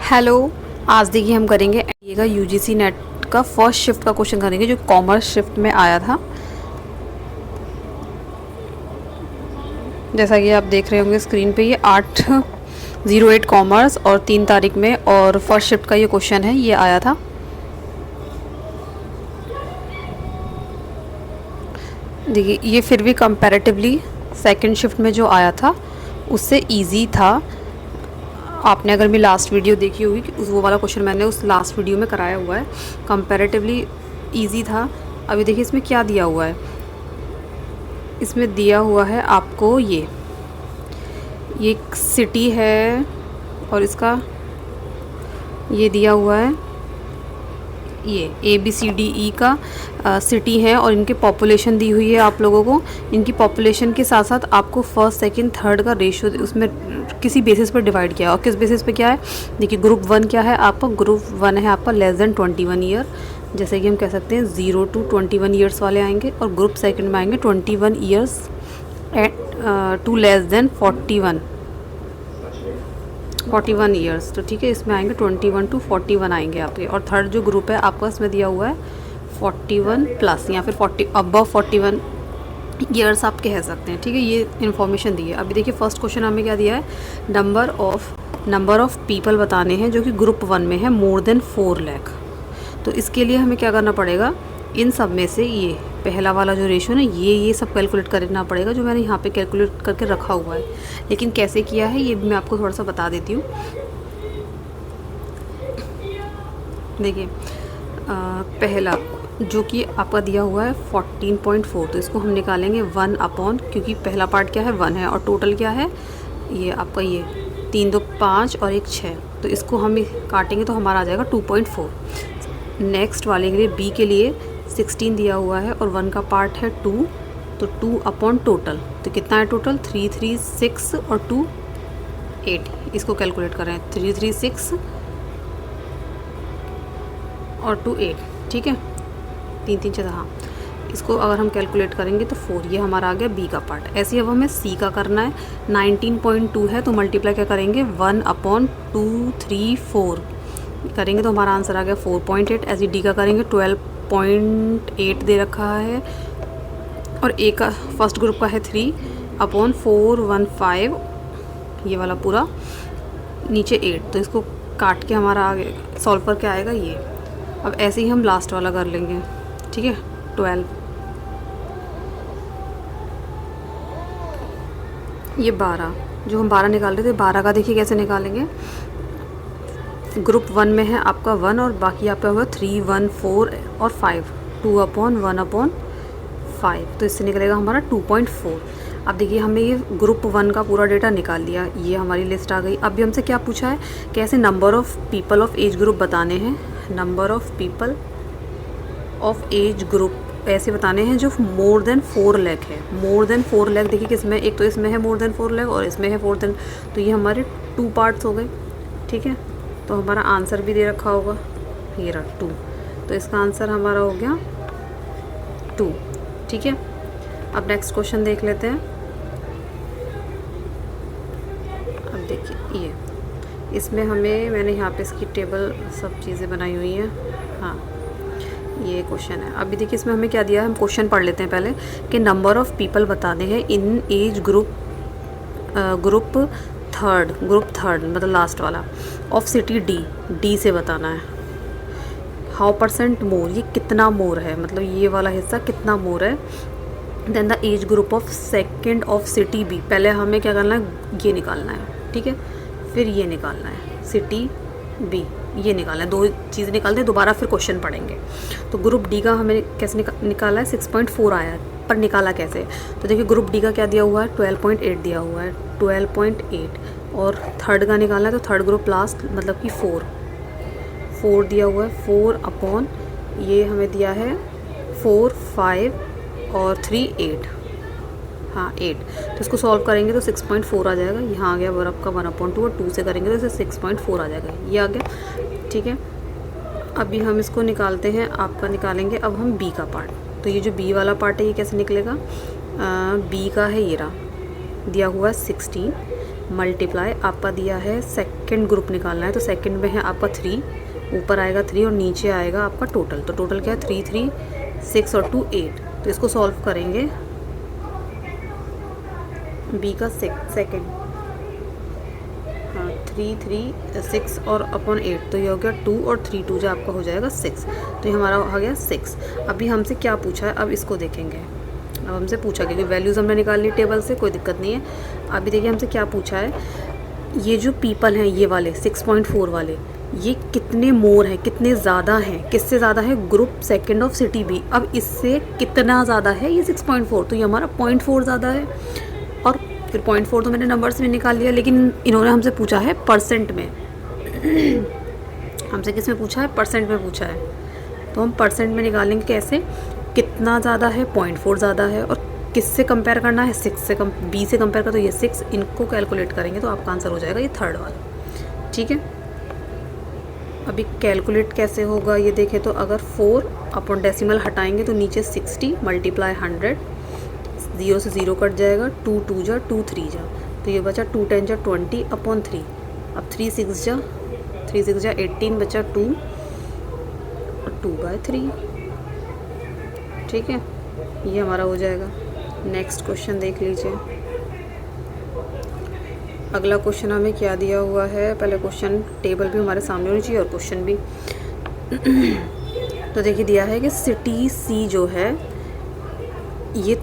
Hello. आज देखिए हम करेंगे एनडीए का यूजीसी नेट का फर्स्ट शिफ्ट का क्वेश्चन करेंगे जो कॉमर्स शिफ्ट में आया था। जैसा कि आप देख रहे होंगे स्क्रीन पे, ये 8/08 कॉमर्स और 3 तारीख में और फर्स्ट शिफ्ट का ये क्वेश्चन है, ये आया था। देखिए ये फिर भी कंपैरेटिवली सेकंड शिफ्ट में जो आया था उससे इजी था। आपने अगर मेरी लास्ट वीडियो देखी होगी कि वो वाला क्वेश्चन मैंने उस लास्ट वीडियो में कराया हुआ है, कंपैरेटिवली इजी था। अभी देखिए इसमें क्या दिया हुआ है, इसमें दिया हुआ है आपको ये एक सिटी है और इसका ये दिया हुआ है, ये ABCDE का सिटी है और इनकी पॉपुलेशन दी हुई है आप लोगों को। इनकी पॉपुलेशन के साथ साथ आपको फर्स्ट सेकंड थर्ड का रेशियो उसमें किसी बेसिस पर डिवाइड किया है। और किस बेसिस पे क्या है, देखिए ग्रुप 1 क्या है आपका, ग्रुप 1 है आपका लेस देन 21 ईयर, जैसे कि हम कह सकते हैं 0 to 21 ईयर्स वाले आएंगे। और ग्रुप सेकंड में आएंगे 21 years to less than 41 years. तो ठीक है, इसमें आएंगे 21 to 41 आएंगे आपके। और थर्ड जो ग्रुप है आपका इसमें दिया हुआ है 41 प्लस या फिर 40 अबव 41 ईयर्स आप कह सकते हैं। ठीक है, ये इन्फॉर्मेशन दी है। अभी देखिए फर्स्ट क्वेश्चन हमें क्या दिया है, नंबर ऑफ़ पीपल बताने हैं जो कि ग्रुप 1 में है मोर देन 4 लाख। तो इसके लिए हमें क्या करना पड़ेगा, इन सब में से ये पहला वाला जो रेशो ना ये सब कैलकुलेट करना पड़ेगा जो मैंने यहाँ पे कैलकुलेट करके रखा हुआ है। लेकिन कैसे किया है ये भी मैं आपको थोड़ा सा बता देती हूँ। देखिए पहला जो कि आपका दिया हुआ है 14.4, तो इसको हम निकालेंगे 1 अपॉन, क्योंकि पहला पार्ट क्या है 1 है और टोटल क्या है ये आपका ये 3 2 5 और 1 6, तो इसको हम काटेंगे तो हमारा आ जाएगा 2.4। नेक्स्ट वाले के लिए बी के लिए 16 दिया हुआ है और 1 का पार्ट है 2, तो 2 अपॉन टोटल, तो कितना है टोटल 336 और 2 8। इसको कैलकुलेट करें 336 और 2 8, ठीक है 3 3 4, हाँ इसको अगर हम कैलकुलेट करेंगे तो 4, ये हमारा आ गया बी का पार्ट। ऐसे अब हमें सी का करना है, 19.2 है तो मल्टीप्लाई क्या करेंगे 1 अपॉन 2 3 4 करेंगे तो हमारा आंसर आ गया 4.8। ऐसे डी का करेंगे 12.8 दे रखा है और ए का फर्स्ट ग्रुप का है 3 अपॉन 415, ये वाला पूरा नीचे 8, तो इसको काट के हमारा आगे सॉल्व करके आएगा ये। अब ऐसे ही हम लास्ट वाला कर लेंगे, ठीक है 12, ये 12 जो हम 12 निकाल रहे थे, 12 का देखिए कैसे निकालेंगे। ग्रुप 1 में है आपका 1 और बाकी आपका हुआ 3 1 4 और 5, 2 अपॉन 1 अपॉन 5, तो इससे निकलेगा हमारा 2.4। अब देखिए हमने ये ग्रुप 1 का पूरा डेटा निकाल लिया, ये हमारी लिस्ट आ गई। अभी हमसे क्या पूछा है, कैसे number of people of age group बताने हैं, number of people of age group ऐसे बताने हैं जो मोर देन 4 लाख है। मोर देन 4 लाख देखिए किसमें, एक तो इसमें है मोर देन 4 लाख और इसमें है 4 देन, तो ये हमारे 2 पार्ट्स हो गए। ठीक है, तो हमारा आंसर भी दे रखा होगा ये रहा 2, तो इसका आंसर हमारा हो गया 2। ठीक है, अब नेक्स्ट क्वेश्चन देख लेते हैं। अब देखिए ये इसमें मैंने यहाँ पे इसकी टेबल सब चीज़ें बनाई हुई हैं। हाँ ये क्वेश्चन है। अभी देखिए इसमें हमें क्या दिया है, हम क्वेश्चन पढ़ लेते हैं पहले कि नंबर ऑफ़ पीपल बताने हैं इन एज ग्रुप थर्ड मतलब लास्ट वाला ऑफ सिटी डी से बताना है। हाउ परसेंट मोर, ये कितना मोर है, मतलब ये वाला हिस्सा कितना मोर है। Then the age group of second of city B, पहले हमें क्या करना है ये निकालना है, ठीक है फिर ये निकालना है सिटी बी, ये निकालना है, 2 चीज़ें निकालते हैं दोबारा फिर क्वेश्चन पढ़ेंगे। तो ग्रुप डी का हमें कैसे निकाला है, 6.4 आया है, पर निकाला कैसे, तो देखिए ग्रुप डी का क्या दिया हुआ है 12.8 दिया हुआ है 12.8, और थर्ड का निकालना है तो थर्ड ग्रुप लास्ट मतलब कि 4 दिया हुआ है 4 अपॉन ये हमें दिया है 4 5 और 3 8, हाँ 8, तो इसको सॉल्व करेंगे तो 6.4 आ जाएगा। यहाँ आ गया बर्फ़ का 1/2 और 2 से करेंगे तो इसे 6.4 आ जाएगा, ये आ गया। ठीक है, अभी हम इसको निकालते हैं, आपका निकालेंगे अब हम बी का पार्ट। तो ये जो बी वाला पार्ट है ये कैसे निकलेगा, बी का है ये रहा दिया हुआ है 16, मल्टीप्लाई आपका दिया है सेकंड ग्रुप निकालना है, तो सेकंड में है आपका 3, ऊपर आएगा 3 और नीचे आएगा आपका टोटल। तो टोटल क्या है 3 3 6 और 2 8। तो इसको सॉल्व करेंगे, बी का सेकंड, हाँ 3 3 6 और अपॉन 8, तो ये हो गया 2 और 3 2 जो आपका हो जाएगा 6। तो ये हमारा हो गया 6। अभी हमसे क्या पूछा है, अब इसको देखेंगे। अब हमसे पूछा क्योंकि वैल्यूज़ हमने निकाल ली टेबल से, कोई दिक्कत नहीं है। अभी देखिए हमसे क्या पूछा है, ये जो पीपल हैं ये वाले 6.4 वाले, ये कितने मोर हैं, कितने ज़्यादा हैं, किससे ज़्यादा है, group second of city B. अब इससे कितना ज़्यादा है ये 6.4, तो ये हमारा 0.4 ज़्यादा है। और फिर 0.4 तो मैंने नंबर्स में निकाल लिया, लेकिन इन्होंने हमसे पूछा है परसेंट में। हमसे किस में पूछा है, परसेंट में पूछा है। तो हम परसेंट में निकालेंगे कैसे, कितना ज़्यादा है, 0.4 ज़्यादा है, और किससे कंपेयर करना है, 6 से बी से कंपेयर कर, तो ये 6, इनको कैलकुलेट करेंगे तो आपका आंसर हो जाएगा ये थर्ड वाला। ठीक है, अभी कैलकुलेट कैसे होगा ये देखें, तो अगर 4 अपन डेसिमल हटाएंगे तो नीचे 60 मल्टीप्लाई 100, 0 से 0 कट जाएगा, 2 2 जा 2 3 जा, तो ये बचा 2 10 जा 20 अपॉन 3। अब 3 6 जा 18 बचा 2 और 2/3। ठीक है, ये हमारा हो जाएगा। नेक्स्ट क्वेश्चन देख लीजिए। अगला क्वेश्चन हमें क्या दिया हुआ है, पहले क्वेश्चन टेबल भी हमारे सामने होनी चाहिए और क्वेश्चन भी। तो देखिए दिया है कि सिटी सी जो है ये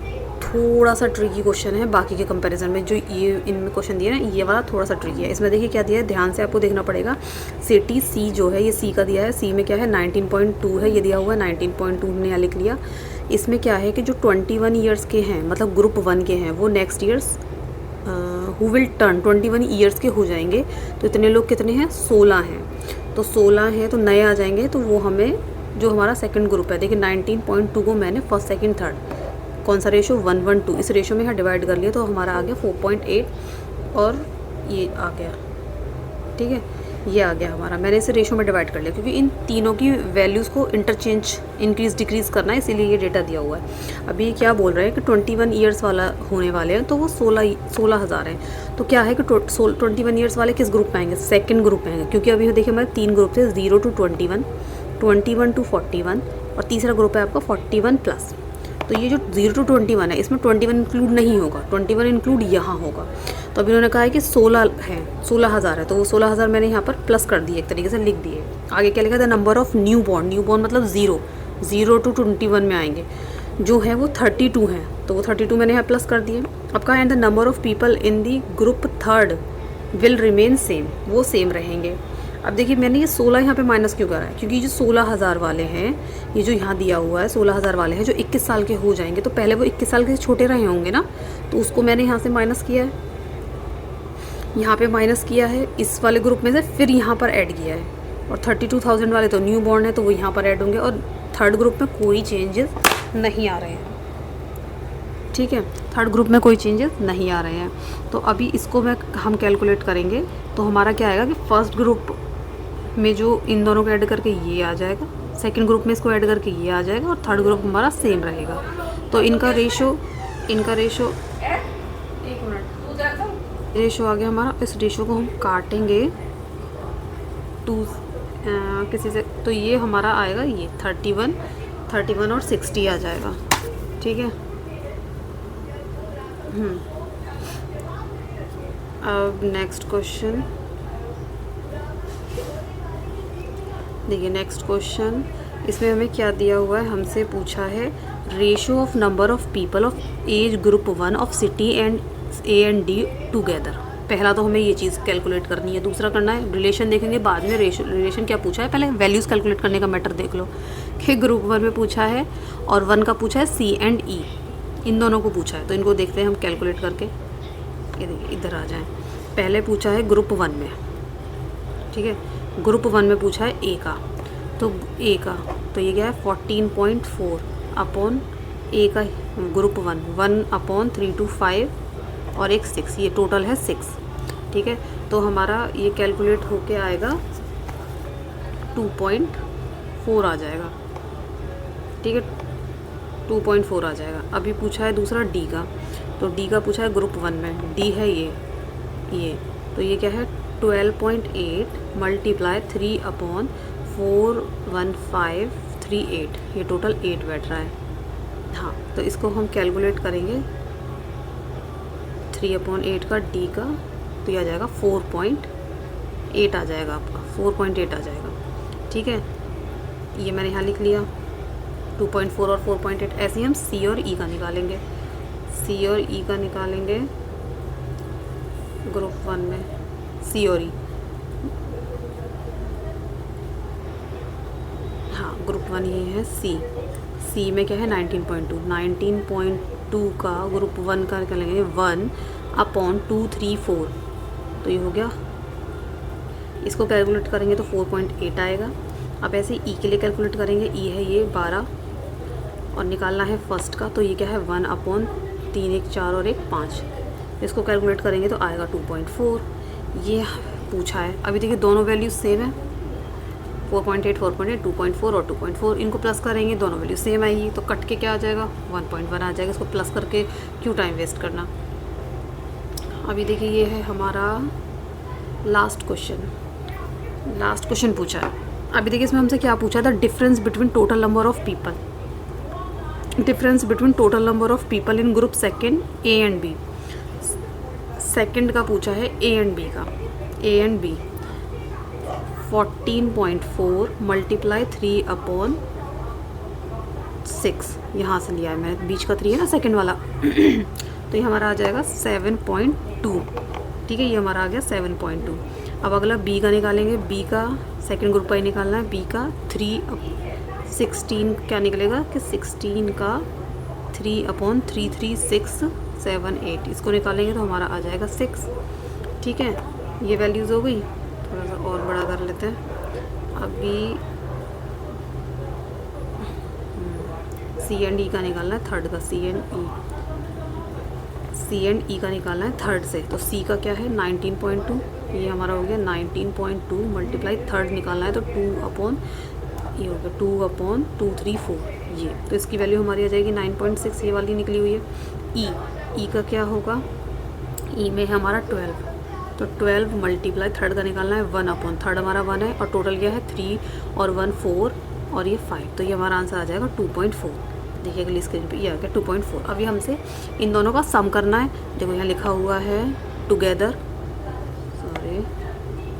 थोड़ा सा ट्रिकी क्वेश्चन है बाकी के कंपैरिजन में। जो ये इनमें क्वेश्चन दिया है ना, ये वाला थोड़ा सा ट्रिकी है। इसमें देखिए क्या दिया है, ध्यान से आपको देखना पड़ेगा। सिटी सी जो है ये सी का दिया है, सी में क्या है 19.2 है, ये दिया हुआ है 19.2 हमने यहाँ लिख लिया। इसमें क्या है कि जो 21 ईयर्स के हैं, मतलब ग्रुप 1 के हैं, वो next years who will turn 21 years के हो जाएंगे। तो इतने लोग कितने हैं, 16 हैं। तो 16 हैं तो नए आ जाएंगे, तो वो हमें जो हमारा सेकंड ग्रुप है, देखिए 19.2 को मैंने फर्स्ट सेकंड थर्ड कौन सा रेशो 1:1:2 इस रेशो में यहाँ डिवाइड कर लिया, तो हमारा आ गया 4.8 और ये आ गया। ठीक है, ये आ गया हमारा, मैंने इसे रेशो में डिवाइड कर लिया क्योंकि इन तीनों की वैल्यूज़ को इंटरचेंज इंक्रीज डिक्रीज़ करना है, इसीलिए ये डेटा दिया हुआ है। अभी क्या बोल रहे हैं कि 21 ईयर्स वाला होने वाले हैं, तो वो 16,000 हैं। तो क्या है कि 21 ईयर्स वाले किस ग्रुप में आएंगे, सेकंड ग्रुप में आएंगे, क्योंकि अभी देखिए हमारे 3 ग्रुप थे, 0 to 21, 21 to 41 और तीसरा ग्रुप है आपका 41+। तो ये जो 0 to 21 है, इसमें 21 इंक्लूड नहीं होगा, 21 इंक्लूड यहाँ होगा। तो अभी उन्होंने कहा है कि 16 है, 16,000 है, तो वो 16,000 मैंने यहाँ पर प्लस कर दिए, एक तरीके से लिख दिए। आगे क्या लिखा था, नंबर ऑफ़ न्यू बॉर्न मतलब 0 to 21 में आएंगे, जो है वो 32 हैं, तो वो 32 मैंने यहाँ प्लस कर दिए। अब कहा and the number of people in the group third will remain same, वो सेम रहेंगे। अब देखिए मैंने ये 16 यहाँ पे माइनस क्यों करा है, क्योंकि जो 16,000 वाले हैं, ये जो यहाँ दिया हुआ है 16,000 वाले हैं जो 21 साल के हो जाएंगे, तो पहले वो 21 साल के छोटे रहे होंगे ना, तो उसको मैंने यहाँ से माइनस किया है, यहाँ पे माइनस किया है इस वाले ग्रुप में से, फिर यहाँ पर ऐड किया है। और 32,000 वाले तो न्यू बॉर्न है, तो वो यहाँ पर ऐड होंगे, और थर्ड ग्रुप में कोई चेंजेस नहीं आ रहे हैं। ठीक है, थर्ड ग्रुप में कोई चेंजेस नहीं आ रहे हैं। तो अभी इसको हम कैलकुलेट करेंगे, तो हमारा क्या आएगा कि फर्स्ट ग्रुप में जो इन दोनों को ऐड करके ये आ जाएगा, सेकंड ग्रुप में इसको ऐड करके ये आ जाएगा, और थर्ड ग्रुप हमारा सेम रहेगा। तो इनका रेशो आ गया हमारा। इस रेशो को हम काटेंगे 2 किसी से, तो ये हमारा आएगा ये 31 और 60 आ जाएगा। ठीक है, अब नेक्स्ट क्वेश्चन देखिए। नेक्स्ट क्वेश्चन इसमें हमें क्या दिया हुआ है, हमसे पूछा है ratio of number of people of age group 1 of city and A and D together. पहला तो हमें ये चीज़ कैलकुलेट करनी है, दूसरा करना है रिलेशन देखेंगे बाद में। रिलेशन क्या पूछा है, पहले वैल्यूज़ कैलकुलेट करने का मैटर देख लो कि ग्रुप 1 में पूछा है और 1 का पूछा है सी एंड ई, इन दोनों को पूछा है। तो इनको देखते हैं हम कैलकुलेट करके, ये देखिए इधर आ जाएं। पहले पूछा है ग्रुप 1 में, ठीक है, ग्रुप 1 में पूछा है ए का, तो ए का तो ये क्या है 14.4 अपॉन ए का ग्रुप 1 अपॉन 3 to 5 और एक 6, ये टोटल है 6। ठीक है, तो हमारा ये कैलकुलेट होके आएगा 2.4 आ जाएगा। ठीक है, 2.4 आ जाएगा। अभी पूछा है दूसरा डी का, तो डी का पूछा है ग्रुप 1 में, डी है ये, ये तो ये क्या है 12.8 मल्टीप्लाई 3/41538, ये टोटल 8 बैठ रहा है। हाँ तो इसको हम कैलकुलेट करेंगे 3/8 का डी का, तो ये आ जाएगा 4.8 आ जाएगा आपका, 4.8 आ जाएगा। ठीक है, ये मैंने यहाँ लिख लिया 2.4 और 4.8। ऐसे ही हम सी और ई का निकालेंगे, सी और ई का निकालेंगे ग्रुप 1 में, सी और ई। हाँ ग्रुप 1 ये है सी, सी में क्या है 19.2, 19.2 का ग्रुप 1 का निकालेंगे 1/234, तो ये हो गया। इसको कैलकुलेट करेंगे तो 4.8 आएगा। अब ऐसे ई के लिए कैलकुलेट करेंगे, ई है ये 12 और निकालना है फर्स्ट का, तो ये क्या है 1/3, 1 4 और 1 5। इसको कैलकुलेट करेंगे तो आएगा 2.4, ये पूछा है। अभी देखिए दोनों वैल्यूज सेम है, 4.8 4.8 2.4 और 2.4, इनको प्लस करेंगे दोनों वैल्यू सेम आएगी, तो कट के क्या आ जाएगा 1.1 आ जाएगा। इसको प्लस करके क्यों टाइम वेस्ट करना। अभी देखिए ये है हमारा लास्ट क्वेश्चन पूछा है। अभी देखिए इसमें हमसे क्या पूछा था, difference between total number of people, difference between total number of people in group second A and B. Second का पूछा है ए एंड बी का, ए एंड बी 14.4 मल्टीप्लाई 3/6, यहाँ से लिया है मैंने, बीच का 3 है ना सेकेंड वाला तो ये हमारा आ जाएगा 7.2। ठीक है, ये हमारा आ गया 7.2। अब अगला बी का निकालेंगे, बी का सेकेंड ग्रुप का ही निकालना है। बी का 16 क्या निकलेगा कि 16 का 3/33678, इसको निकालेंगे तो हमारा आ जाएगा 6। ठीक है, ये वैल्यूज़ हो गई। थोड़ा सा और बड़ा कर लेते हैं। अभी सी एंड ई का निकालना है थर्ड का, सी एंड ई का निकालना है थर्ड से। तो सी का क्या है 19.2, ये हमारा हो गया 19.2 मल्टीप्लाई थर्ड निकालना है तो 2/ये हो गया 2/234 ये, तो इसकी वैल्यू हमारी आ जाएगी 9.6, ये वाली निकली हुई है। ई का क्या होगा, ई में है हमारा 12, तो 12 मल्टीप्लाई थर्ड का निकालना है 1/3 हमारा 1 है और टोटल क्या है 3 और 1 4 और ये 5, तो ये हमारा आंसर आ जाएगा 2.4। देखिए अगली स्क्रीन पे ये आ गया 2.4। अभी हमसे इन दोनों का सम करना है। देखो यहाँ लिखा हुआ है टुगेदर, सॉरी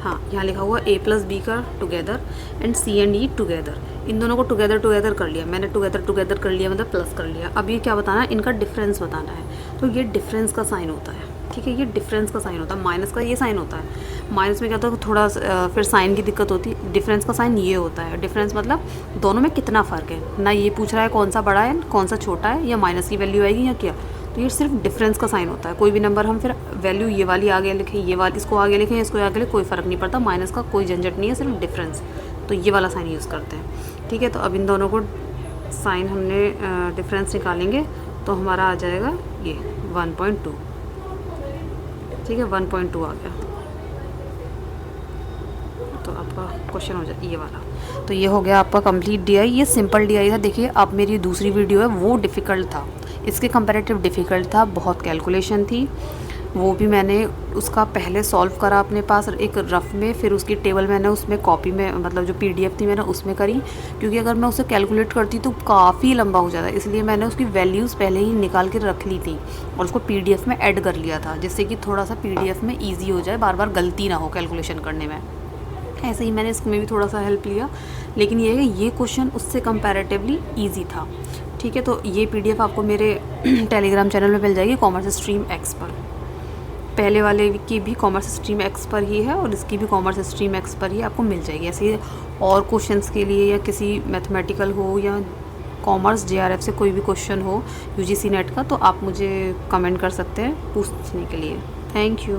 हाँ यहाँ लिखा हुआ a प्लस बी का together and C and E together. इन दोनों को टुगेदर कर लिया मैंने, टुगेदर कर लिया मतलब प्लस कर लिया। अब ये क्या बताना है, इनका डिफरेंस बताना है। तो ये डिफरेंस का साइन होता है, ठीक है, ये डिफरेंस का साइन होता है। माइनस का ये साइन होता है, माइनस में क्या होता है थोड़ा फिर साइन की दिक्कत होती है। डिफरेंस का साइन ये होता है, डिफरेंस मतलब दोनों में कितना फ़र्क है ना। ये पूछ रहा है कौन सा बड़ा है कौन सा छोटा है, या माइनस की वैल्यू आएगी या क्या, तो ये सिर्फ डिफरेंस का साइन होता है। कोई भी नंबर हम फिर वैल्यू ये वाली आगे लिखें, ये वाली इसको आगे लिखें, इसको आगे लिखें, कोई फ़र्क नहीं पड़ता। माइनस का कोई झंझट नहीं है, सिर्फ डिफरेंस, तो ये वाला साइन यूज़ करते हैं। ठीक है, तो अब इन दोनों को साइन हमने डिफरेंस निकालेंगे तो हमारा आ जाएगा ये 1.2। ठीक है, 1.2 आ गया, तो आपका क्वेश्चन हो जाए ये वाला। तो ये हो गया आपका कंप्लीट डीआई। ये सिंपल डीआई था। देखिए अब मेरी दूसरी वीडियो है वो डिफ़िकल्ट था, इसके कंपैरेटिव डिफ़िकल्ट था, बहुत कैलकुलेशन थी, वो भी मैंने उसका पहले सॉल्व करा अपने पास एक रफ में, फिर उसकी टेबल मैंने उसमें कॉपी में मतलब जो पीडीएफ थी मैंने उसमें करी, क्योंकि अगर मैं उसे कैलकुलेट करती तो काफ़ी लंबा हो जाता, इसलिए मैंने उसकी वैल्यूज़ पहले ही निकाल के रख ली थी और उसको पीडीएफ में ऐड कर लिया था, जिससे कि थोड़ा सा पीडीएफ में ईजी हो जाए, बार बार गलती ना हो कैलकुलेशन करने में। ऐसे ही मैंने इसमें भी थोड़ा सा हेल्प लिया, लेकिन ये है कि ये क्वेश्चन उससे कंपैरेटिवली ईजी था। ठीक है, तो ये पीडीएफ आपको मेरे टेलीग्राम चैनल में मिल जाएगी कॉमर्स स्ट्रीम एक्स पर। पहले वाले की भी कॉमर्स स्ट्रीम एक्स पर ही है और इसकी भी कॉमर्स स्ट्रीम एक्स पर ही आपको मिल जाएगी। ऐसे और क्वेश्चंस के लिए या किसी मैथमेटिकल हो या कॉमर्स जेआरएफ से कोई भी क्वेश्चन हो यूजीसी नेट का, तो आप मुझे कमेंट कर सकते हैं पूछने के लिए। Thank you.